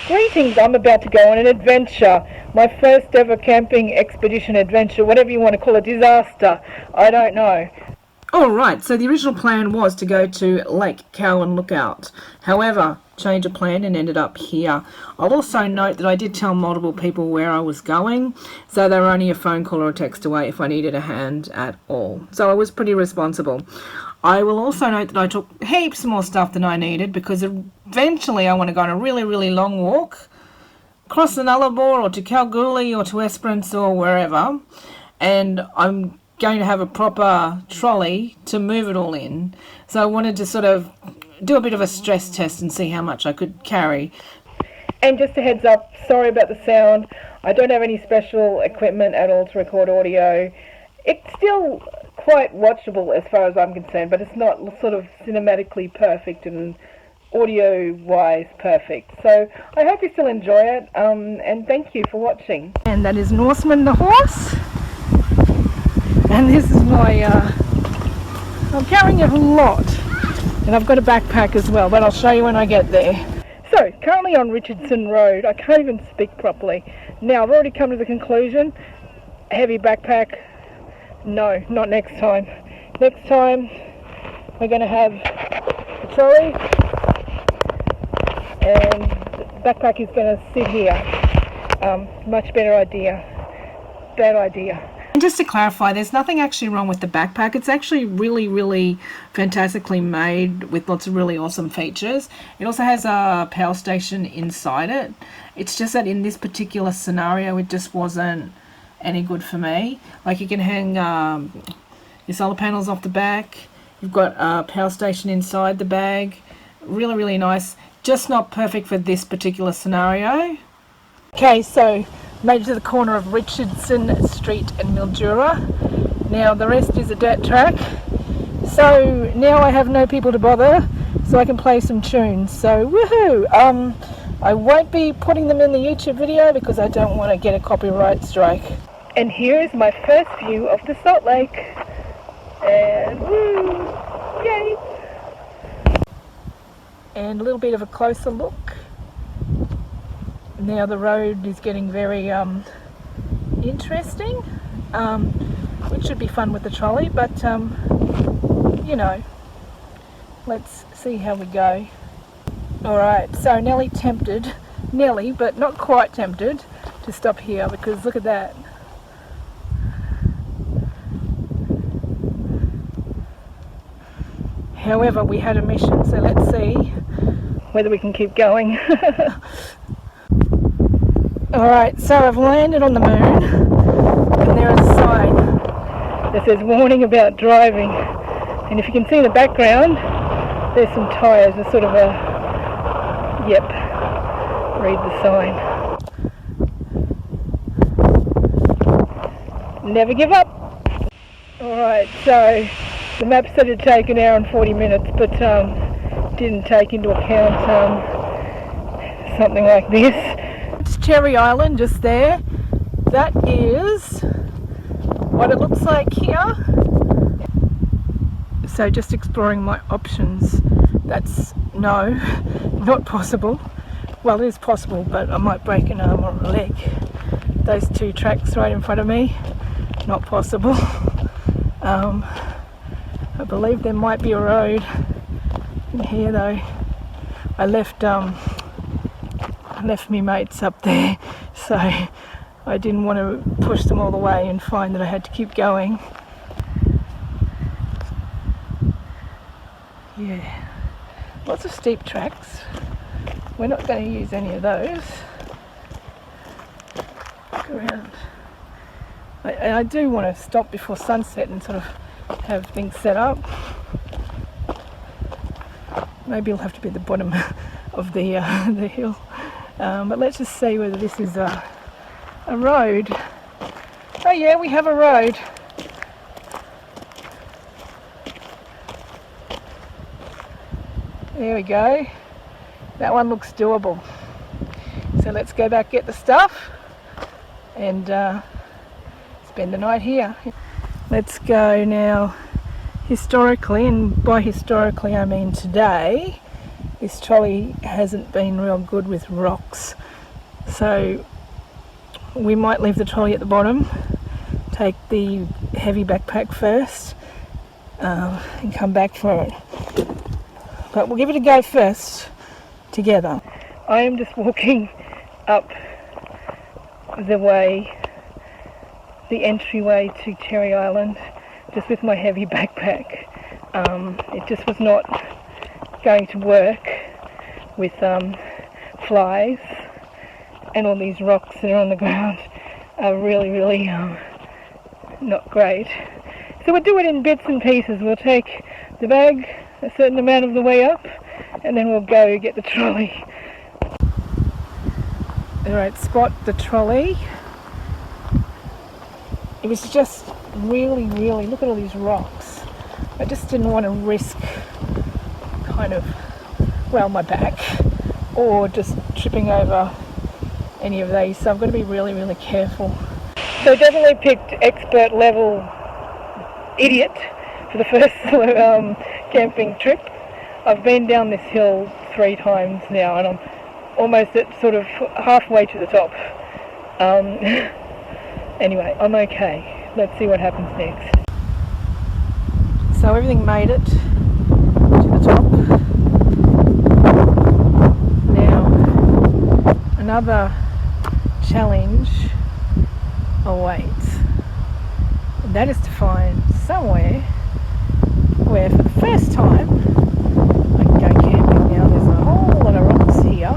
Greetings, I'm about to go on an adventure. My first ever camping expedition adventure, whatever you want to call it, disaster. I don't know. Alright, so the original plan was to go to Lake Cowan Lookout. However, change of plan and ended up here. I'll also note that I did tell multiple people where I was going, so they were only a phone call or a text away if I needed a hand at all. So I was pretty responsible. I will also note that I took heaps more stuff than I needed because eventually I want to go on a really, really long walk across the Nullarbor or to Kalgoorlie or to Esperance or wherever, and I'm going to have a proper trolley to move it all in. So I wanted to sort of do a bit of a stress test and see how much I could carry. And just a heads up, sorry about the sound. I don't have any special equipment at all to record audio. It's still quite watchable as far as I'm concerned, but it's not sort of cinematically perfect and audio-wise perfect. So I hope you still enjoy it, and thank you for watching. And that is Norseman the horse. And this is my, I'm carrying a lot. And I've got a backpack as well, but I'll show you when I get there. So, currently on Richardson Road. I can't even speak properly. Now, I've already come to the conclusion, a heavy backpack, no, not next time. Next time, we're going to have a trolley, and the backpack is going to sit here. Much better idea. Bad idea. And just to clarify, there's nothing actually wrong with the backpack. It's actually really, really fantastically made with lots of really awesome features. It also has a power station inside it. It's just that in this particular scenario, it just wasn't any good for me. Like, you can hang your solar panels off the back. You've got a power station inside the bag. Really, really nice. Just not perfect for this particular scenario. Okay, so made it to the corner of Richardson Street and Mildura. Now the rest is a dirt track. So now I have no people to bother, so I can play some tunes. So woohoo! I won't be putting them in the YouTube video because I don't want to get a copyright strike. And here is my first view of the Salt Lake. And woo! Yay! And a little bit of a closer look. Now the road is getting very interesting, which should be fun with the trolley, but you know, let's see how we go. Alright, so nearly but not quite tempted to stop here because look at that. However, we had a mission, so let's see whether we can keep going. Alright, so I've landed on the moon, and there is a sign that says warning about driving. And if you can see in the background, there's some tyres. There's sort of a, yep, read the sign. Never give up. Alright, so the map said it'd take an hour and 40 minutes, but didn't take into account something like this. It's Cherry Island just there. That is what it looks like here. So just exploring my options. That's no, not possible. Well, it is possible, but I might break an arm or a leg. Those two tracks right in front of me, not possible. I believe there might be a road in here though. I left me mates up there, so I didn't want to push them all the way and find that I had to keep going. Yeah, lots of steep tracks. We're not going to use any of those. Look around. I do want to stop before sunset and sort of have things set up. Maybe it'll have to be at the bottom of the hill. But let's just see whether this is a road. Oh yeah, we have a road. There we go. That one looks doable. So let's go back, get the stuff, and spend the night here. Let's go now. Historically, and by historically I mean today, this trolley hasn't been real good with rocks, so we might leave the trolley at the bottom, take the heavy backpack first, and come back for it. But we'll give it a go first together. I am just walking up the entryway to Cherry Island, just with my heavy backpack. It just was not going to work with flies, and all these rocks that are on the ground are really not great. So we'll do it in bits and pieces. We'll take the bag a certain amount of the way up, and then we'll go get the trolley. Alright, spot the trolley. It was just really, look at all these rocks. I just didn't want to risk my back, or just tripping over any of these, so I've got to be really careful. So definitely picked expert level idiot for the first camping trip. I've been down this hill 3 times now, and I'm almost at sort of halfway to the top. Anyway, I'm okay. Let's see what happens next. So everything made it to the top. Now, another challenge awaits. And that is to find somewhere where for the first time I can go camping. Now there's a whole lot of rocks here,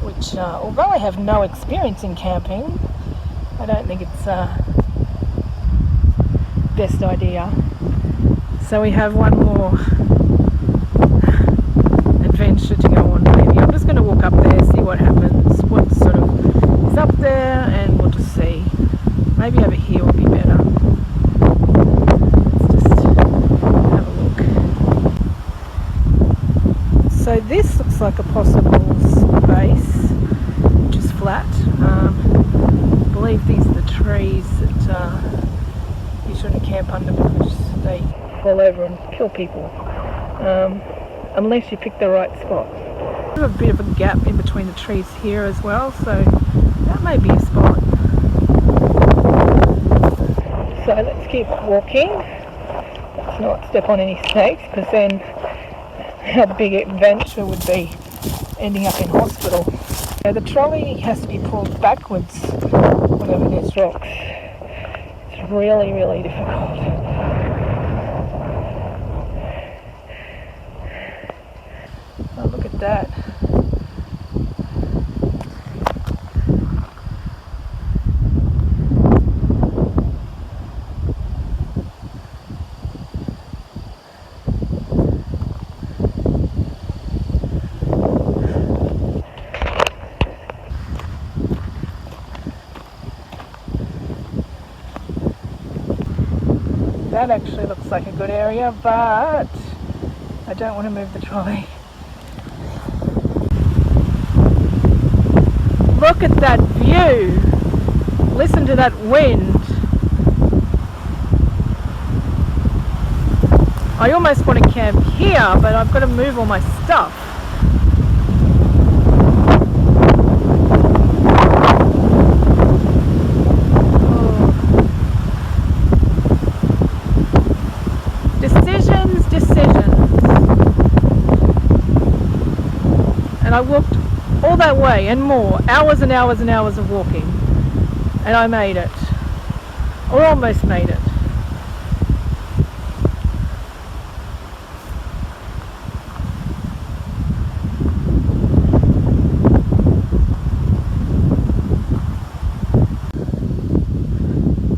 which although I have no experience in camping, I don't think it's best idea. So we have one more adventure to go on maybe. I'm just going to walk up there, see what happens, what sort of is up there, and we'll just see. Maybe over here will be better. Let's just have a look. So this looks like a possible base, which is flat. I believe these are the trees that you shouldn't camp under because they fall over and kill people, unless you pick the right spot. There's a bit of a gap in between the trees here as well, so that may be a spot. So let's keep walking. Let's not step on any snakes, because then our big adventure would be ending up in hospital. Now, the trolley has to be pulled backwards whenever there's rocks. It's really difficult. Oh, look at that. That actually looks like a good area, but I don't want to move the trolley. Look at that view! Listen to that wind! I almost want to camp here, but I've got to move all my stuff. Decisions. And I walked all that way and more, hours and hours and hours of walking, and I made it, or almost made it.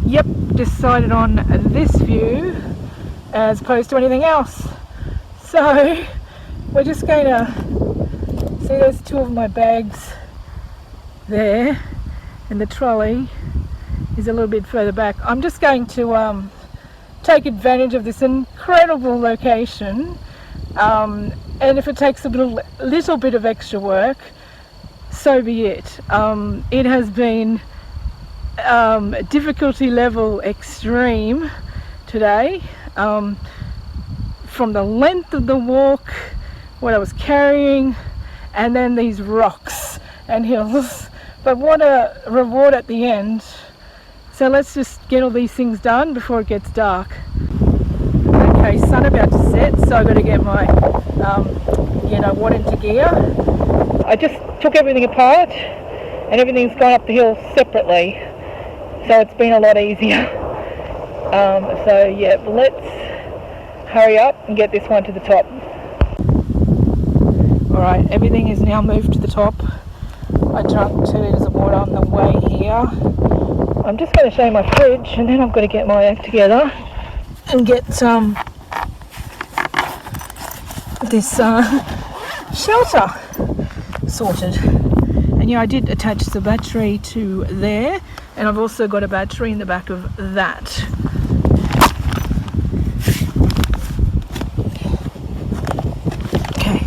Yep, decided on this view as opposed to anything else. So we're just going to see, there's 2 of my bags there, and the trolley is a little bit further back. I'm just going to take advantage of this incredible location, and if it takes a little bit of extra work, so be it. It has been difficulty level extreme today. from the length of the walk, what I was carrying, and then these rocks and hills. But what a reward at the end. So let's just get all these things done before it gets dark. Okay, sun about to set, so I've got to get my what into gear. I just took everything apart and everything's gone up the hill separately, so it's been a lot easier. So yeah, let's hurry up and get this one to the top. Alright, everything is now moved to the top. I drank 2 litres of water on the way here. I'm just going to show you my fridge, and then I've got to get my act together and get this shelter sorted. And yeah, I did attach the battery to there, and I've also got a battery in the back of that. Okay,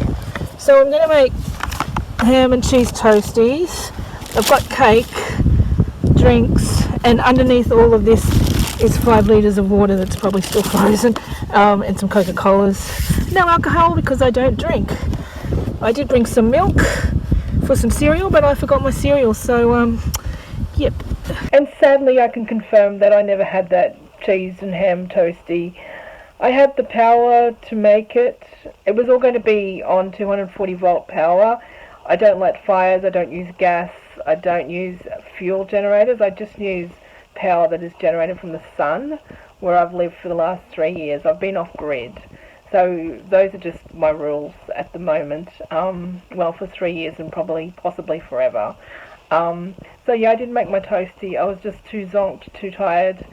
so I'm going to make ham and cheese toasties. I've got cake, drinks, and underneath all of this is 5 litres of water that's probably still frozen, and some Coca-Colas. No alcohol because I don't drink. I did bring some milk for some cereal, but I forgot my cereal, so yep. And sadly I can confirm that I never had that cheese and ham toasty. I had the power to make it. It was all going to be on 240 volt power. I don't light fires, I don't use gas, I don't use fuel generators, I just use power that is generated from the sun, where I've lived for the last 3 years. I've been off grid. So those are just my rules at the moment, well, for 3 years and possibly forever. So yeah, I didn't make my toasty. I was just too zonked, too tired,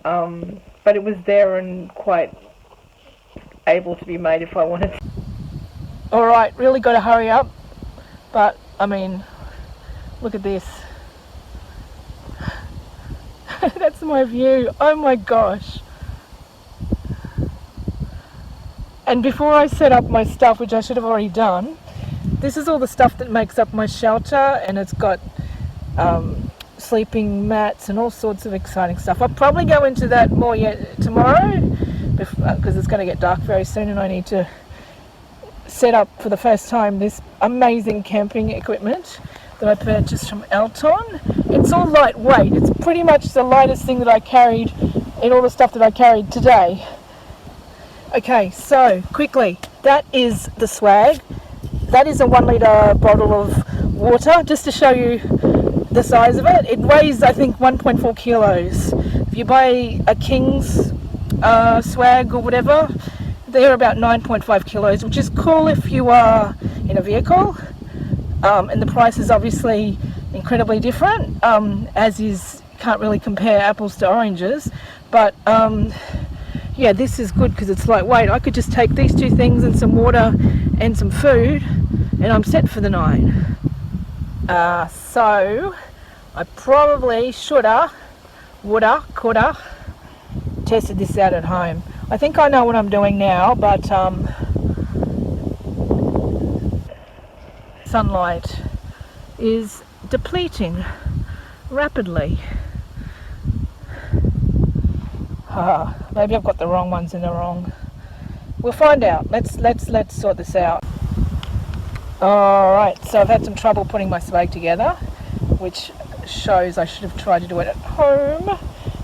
but it was there and quite able to be made if I wanted to. Alright, really got to hurry up, but I mean, look at this. That's my view. Oh my gosh. And before I set up my stuff, which I should have already done, this is all the stuff that makes up my shelter, and it's got sleeping mats and all sorts of exciting stuff. I'll probably go into that more yet tomorrow, because it's going to get dark very soon and I need to set up for the first time this amazing camping equipment that I purchased from Alton. It's all lightweight. It's pretty much the lightest thing that I carried in all the stuff that I carried today. Okay, so quickly, that is the swag. That is a 1 litre bottle of water, just to show you the size of it. It weighs, I think, 1.4 kilos. If you buy a King's swag or whatever, they're about 9.5 kilos, which is cool if you are in a vehicle. And the price is obviously incredibly different, as is, can't really compare apples to oranges, but yeah, this is good because it's lightweight. I could just take these 2 things and some water and some food and I'm set for the night. So I probably shoulda, woulda, coulda tested this out at home. I think I know what I'm doing now, but sunlight is depleting rapidly. Maybe I've got the wrong ones in the wrong. We'll find out. Let's sort this out. Alright, so I've had some trouble putting my swag together, which shows I should have tried to do it at home,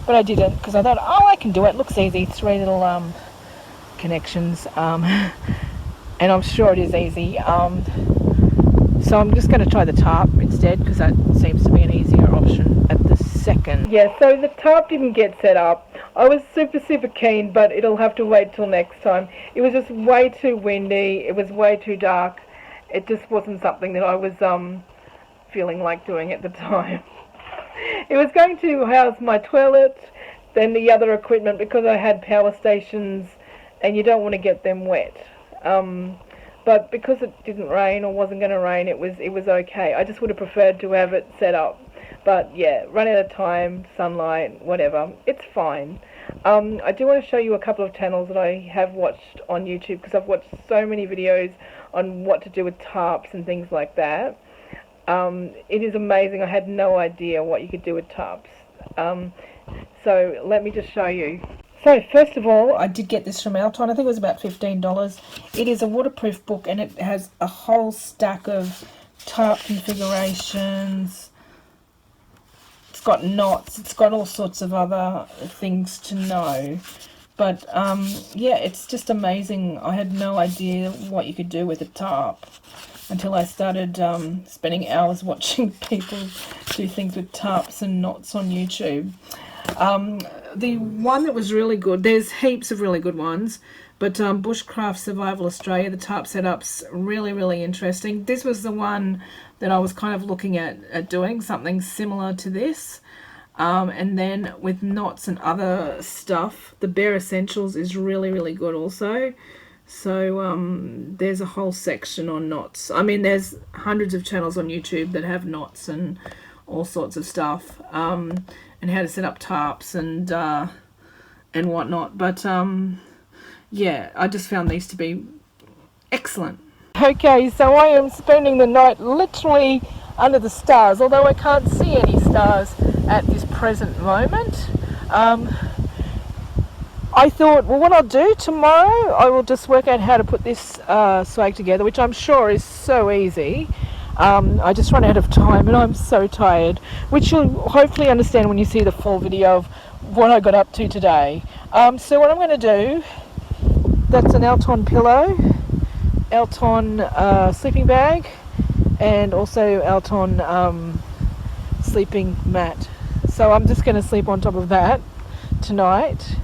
but I didn't, because I thought, oh, I can do it. Looks easy. 3 little connections, and I'm sure it is easy. So I'm just going to try the tarp instead, because that seems to be an easier option at the second. Yeah, so the tarp didn't get set up. I was super keen, but it'll have to wait till next time. It was just way too windy. It was way too dark. It just wasn't something that I was feeling like doing at the time. It was going to house my toilet, then the other equipment, because I had power stations and you don't want to get them wet. But because it didn't rain or wasn't going to rain, it was okay. I just would have preferred to have it set up. But yeah, run out of time, sunlight, whatever. It's fine. I do want to show you a couple of channels that I have watched on YouTube, because I've watched so many videos on what to do with tarps and things like that. It is amazing. I had no idea what you could do with tarps. So let me just show you. So first of all, I did get this from Alton. I think it was about $15. It is a waterproof book, and it has a whole stack of tarp configurations. It's got knots. It's got all sorts of other things to know. But yeah, it's just amazing. I had no idea what you could do with a tarp until I started spending hours watching people do things with tarps and knots on YouTube. The one that was really good, there's heaps of really good ones, but Bushcraft Survival Australia, the tarp setup's really, really interesting. This was the one that I was kind of looking at doing something similar to this. And then with knots and other stuff, the Bare Essentials is really, really good also. So there's a whole section on knots. I mean, there's hundreds of channels on YouTube that have knots and all sorts of stuff, and how to set up tarps and whatnot. But yeah, I just found these to be excellent. Okay, so I am spending the night literally under the stars, although I can't see any stars at this present moment. I thought, well, what I'll do tomorrow, I will just work out how to put this swag together, which I'm sure is so easy. I just run out of time and I'm so tired, which you'll hopefully understand when you see the full video of what I got up to today. So what I'm going to do, that's an Alton pillow, Alton sleeping bag, and also Alton sleeping mat. So I'm just going to sleep on top of that tonight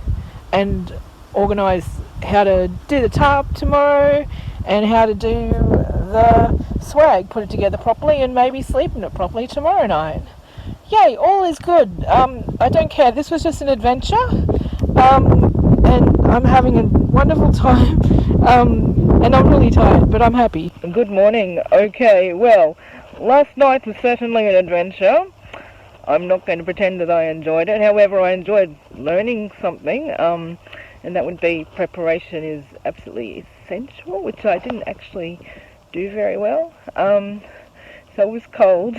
and organise how to do the tarp tomorrow and how to do the swag, put it together properly, and maybe sleep in it properly tomorrow night. Yay, all is good. I don't care. This was just an adventure, and I'm having a wonderful time, and I'm really tired, but I'm happy. Good morning. Okay, well, last night was certainly an adventure. I'm not going to pretend that I enjoyed it. However, I enjoyed learning something, and that would be preparation is absolutely essential, which I didn't actually do very well. So it was cold.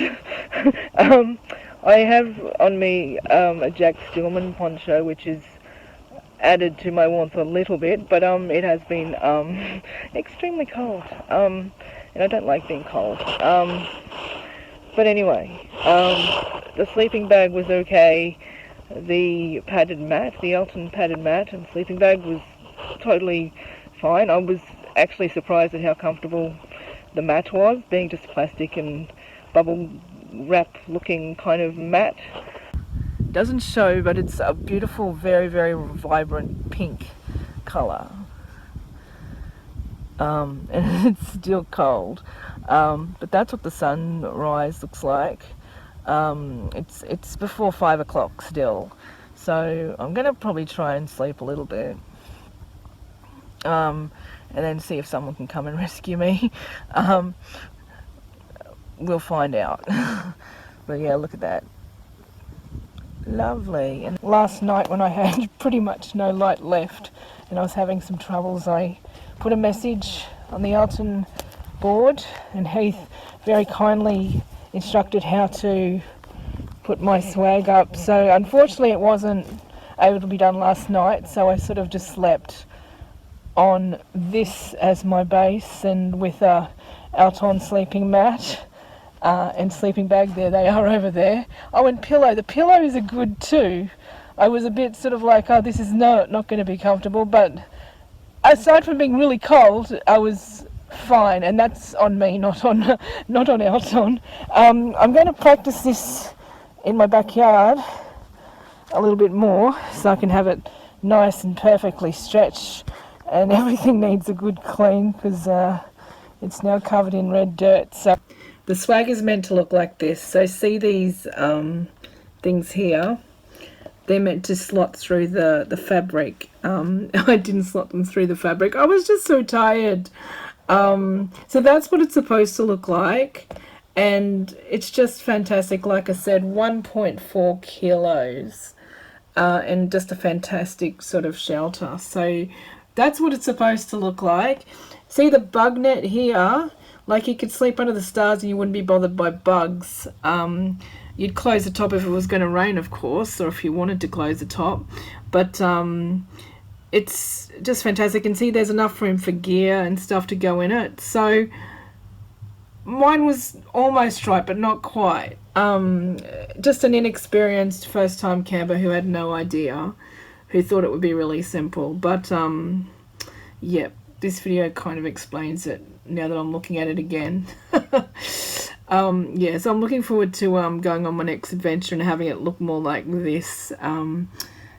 I have on me a Jack Stillman poncho, which is added to my warmth a little bit, but it has been extremely cold, and I don't like being cold. But anyway, the sleeping bag was okay. The padded mat, the Alton padded mat and sleeping bag was totally fine. I was actually surprised at how comfortable the mat was, being just plastic and bubble wrap looking kind of mat. Doesn't show, but it's a beautiful, very, very vibrant pink colour. And it's still cold. But that's what the sunrise looks like. It's before 5 o'clock still, so I'm gonna probably try and sleep a little bit, and then see if someone can come and rescue me. We'll find out. But yeah, look at that, lovely. And last night when I had pretty much no light left and I was having some troubles, I put a message on the Alton board, and Heath very kindly instructed how to put my swag up. So unfortunately it wasn't able to be done last night, so I sort of just slept on this as my base, and with a Alton sleeping mat and sleeping bag. There they are over there. Oh, and pillow. The pillows are good too. I was a bit sort of like, oh, this is not going to be comfortable, but aside from being really cold, I was fine, and that's on me, not on Alton. I'm going to practice this in my backyard a little bit more, so I can have it nice and perfectly stretched, and everything needs a good clean because it's now covered in red dirt. So the swag is meant to look like this. So see these things here? They're meant to slot through the fabric. I didn't slot them through the fabric. I was just so tired. So that's what it's supposed to look like, and it's just fantastic. Like I said, 1.4 kilos, and just a fantastic sort of shelter. So that's what it's supposed to look like. See the bug net here? Like you could sleep under the stars and you wouldn't be bothered by bugs. You'd close the top if it was going to rain, of course, or if you wanted to close the top. But it's just fantastic. And see, there's enough room for gear and stuff to go in it. So mine was almost right, but not quite. Just an inexperienced first-time camper who had no idea, who thought it would be really simple. But yeah, this video kind of explains it now that I'm looking at it again. Yeah, so I'm looking forward to going on my next adventure and having it look more like this,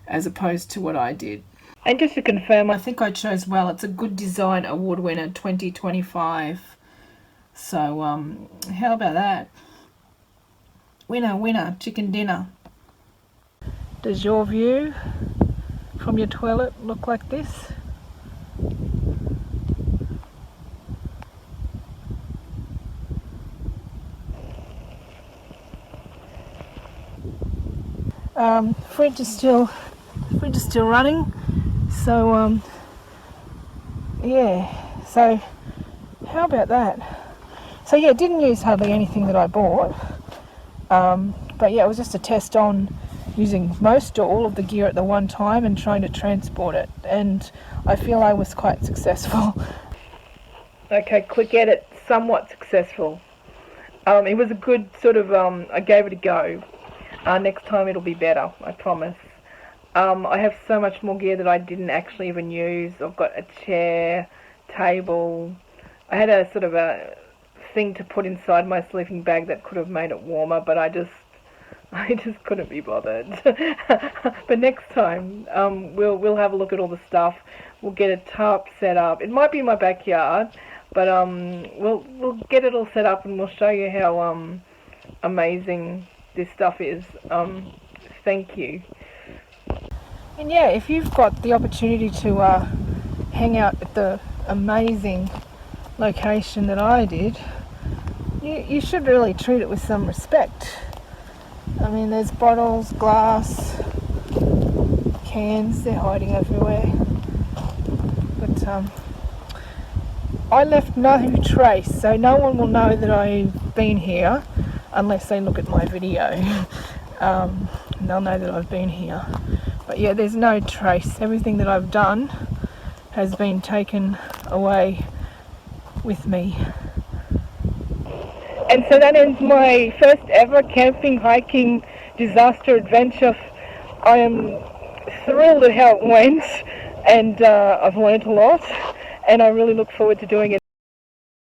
as opposed to what I did. And just to confirm, I think I chose well. It's a Good Design Award winner 2025. So how about that? Winner, winner, chicken dinner. Does your view from your toilet look like this? Fridge is still running, so yeah, so how about that? So yeah, didn't use hardly anything that I bought, but yeah, it was just a test on using most or all of the gear at the one time and trying to transport it, and I feel I was quite successful. Okay, quick edit, somewhat successful. It was a good sort of, I gave it a go. Next time it'll be better, I promise. I have so much more gear that I didn't actually even use. I've got a chair, table. I had a sort of a thing to put inside my sleeping bag that could have made it warmer, but I just couldn't be bothered. But next time, we'll have a look at all the stuff. We'll get a tarp set up. It might be in my backyard, but we'll get it all set up and we'll show you how amazing this stuff is. Thank you. And yeah, if you've got the opportunity to hang out at the amazing location that I did, you should really treat it with some respect. I mean, there's bottles, glass, cans, they're hiding everywhere. But I left no trace, so no one will know that I've been here unless they look at my video. They'll know that I've been here. But yeah, there's no trace. Everything that I've done has been taken away with me. And so that ends my first ever camping, hiking, disaster adventure. I am thrilled at how it went, and I've learnt a lot, and I really look forward to doing it